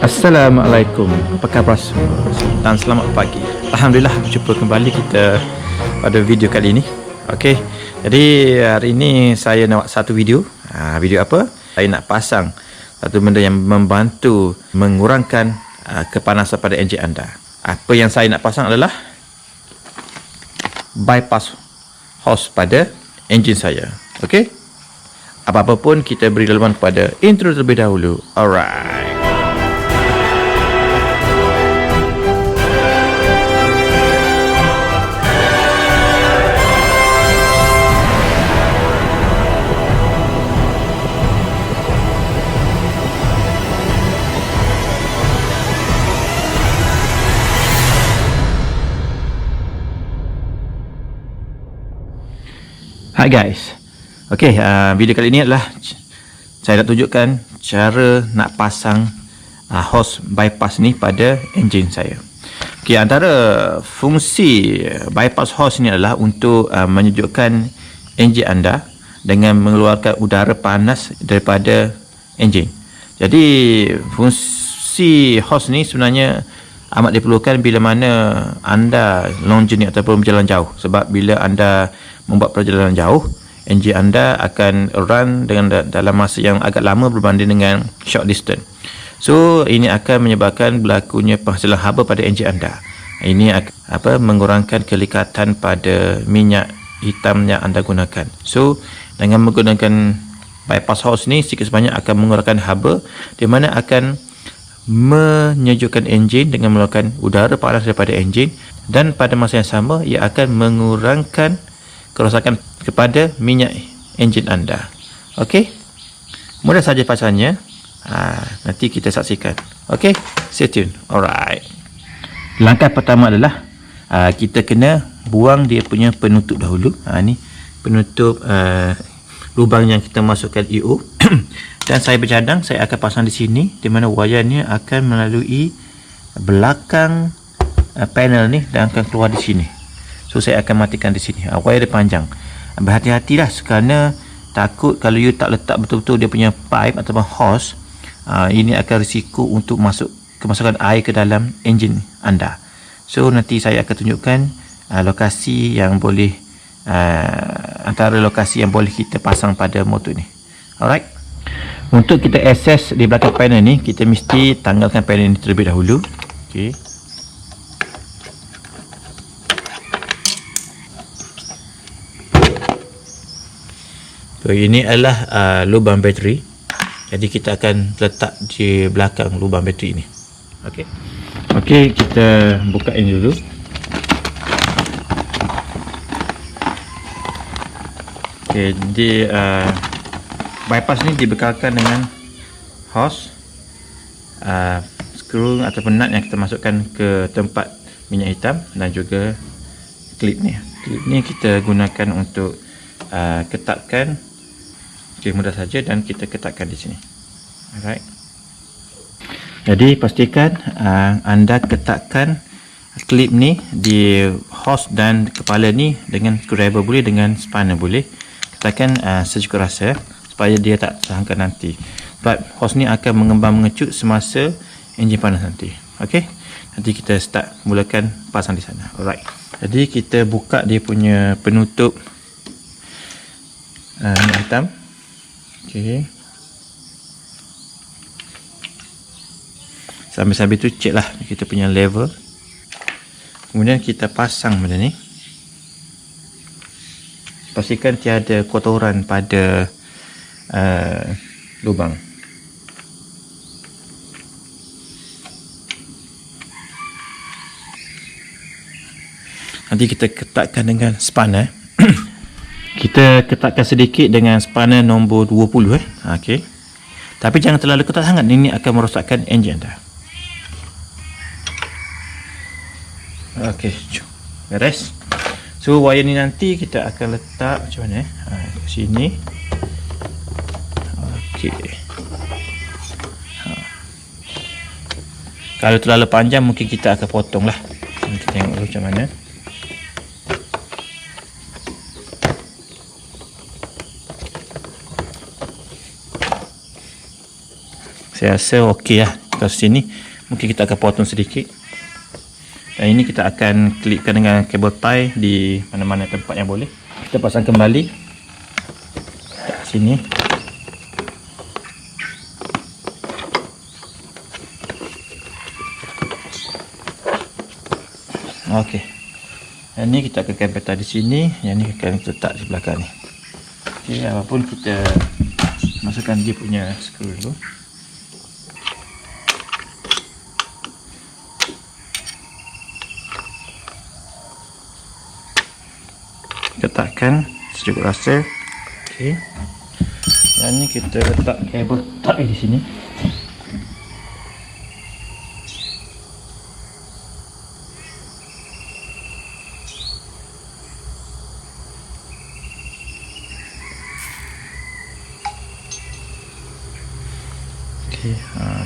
Assalamualaikum, apa khabar semua dan selamat pagi. Alhamdulillah berjumpa kembali kita pada video kali ini. Okey, jadi hari ini saya nak buat satu video. Video apa? Saya nak pasang satu benda yang membantu mengurangkan kepanasan pada enjin anda. Apa yang saya nak pasang adalah bypass hose pada enjin saya. Okey, apa-apa pun kita beri laluan kepada intro terlebih dahulu. Alright. Hai guys. Okey, video kali ini adalah saya nak tunjukkan cara nak pasang hose bypass ni pada enjin saya. Okey, antara fungsi bypass hose ni adalah untuk menyejukkan enjin anda dengan mengeluarkan udara panas daripada enjin. Jadi fungsi hose ni sebenarnya amat diperlukan bila mana anda long journey ataupun berjalan jauh. Sebab bila anda membuat perjalanan jauh, enjin anda akan run dengan dalam masa yang agak lama berbanding dengan short distance. So ini akan menyebabkan berlakunya penghasilan haba pada enjin anda. Ini mengurangkan kelikatan pada minyak hitam yang anda gunakan. So dengan menggunakan bypass hose ni sikit sebanyak akan mengurangkan haba, di mana akan menyejukkan enjin dengan mengeluarkan udara panas daripada enjin, dan pada masa yang sama ia akan mengurangkan kerosakan kepada minyak enjin anda. Okey, mudah saja pasangnya. Nanti kita saksikan. Okey, stay tune. Alright. Langkah pertama adalah kita kena buang dia punya penutup dahulu. Ni penutup lubang yang kita masukkan EO. Dan saya bercadang saya akan pasang di sini, di mana wayarnya akan melalui belakang panel ni dan akan keluar di sini. So saya akan matikan di sini. Wayar dia panjang. Berhati-hatilah kerana takut kalau you tak letak betul-betul dia punya pipe ataupun hose, ini akan risiko untuk kemasukan air ke dalam enjin anda. So nanti saya akan tunjukkan lokasi yang boleh, antara lokasi yang boleh kita pasang pada motor ni. Alright. Untuk kita akses di belakang panel ni, kita mesti tanggalkan panel ni terlebih dahulu. Okey. So, ini adalah lubang bateri. Jadi kita akan letak di belakang lubang bateri ni. Okey. Okey, kita bukain dulu. Okey, jadi bypass ni dibekalkan dengan hose, skru ataupun nut yang kita masukkan ke tempat minyak hitam, dan juga klip ni. Klip ni kita gunakan untuk ketatkan. Okey, mudah saja, dan kita ketatkan di sini. Alright. Jadi pastikan anda ketatkan klip ni di hose dan kepala ni dengan screwdriver boleh, dengan spanner boleh. Ketatkan secukup rasa supaya dia tak terhangkan nanti. Sebab hose ni akan mengembang mengecut semasa enjin panas nanti. Okey. Nanti kita mulakan pasang di sana. Alright. Jadi kita buka dia punya penutup minyak hitam. Okey. Sambil-sambil tu check lah kita punya level. Kemudian kita pasang benda ni. Pastikan tiada kotoran pada lubang. Nanti kita ketatkan dengan spanner. Kita ketatkan sedikit dengan spanner nombor 20 Okey. Tapi jangan terlalu ketat sangat, ini akan merosakkan enjin anda. Okey, beres. So wayar ni nanti kita akan letak macam mana? Kat sini. Okey. Kalau terlalu panjang mungkin kita akan potong lah. Kita tengok dulu macam mana. saya rasa okey lah. Kalau sini mungkin kita akan potong sedikit. Dan ini kita akan klipkan dengan kabel tie di mana-mana tempat yang boleh. Kita pasang kembali kat sini. Okey. Yang ni kita akan kabel tie di sini, yang ni akan kita letak di belakang ni. Okey, apapun kita masukkan dia punya skru dulu. Letakkan secukup rasa. Okey. Yang ni kita letak kabel tie di sini. Okey,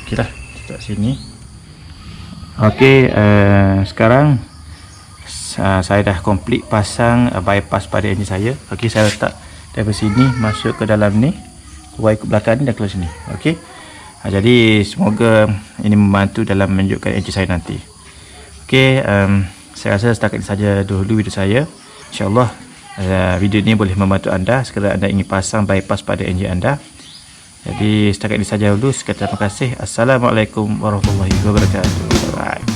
okeylah, letak sini. Okey, sekarang saya dah complete pasang bypass pada enjin saya. Okey, saya letak dari sini masuk ke dalam ni, keluar ikut belakang ni dan keluar sini. Okey. Jadi semoga ini membantu dalam menunjukkan enjin saya nanti. Okey, saya rasa setakat ini saja dulu video saya. InsyaAllah video ini boleh membantu anda sekiranya anda ingin pasang bypass pada enjin anda. Jadi setakat ini saja dulu. Sekian terima kasih. Assalamualaikum warahmatullahi wabarakatuh. Bye.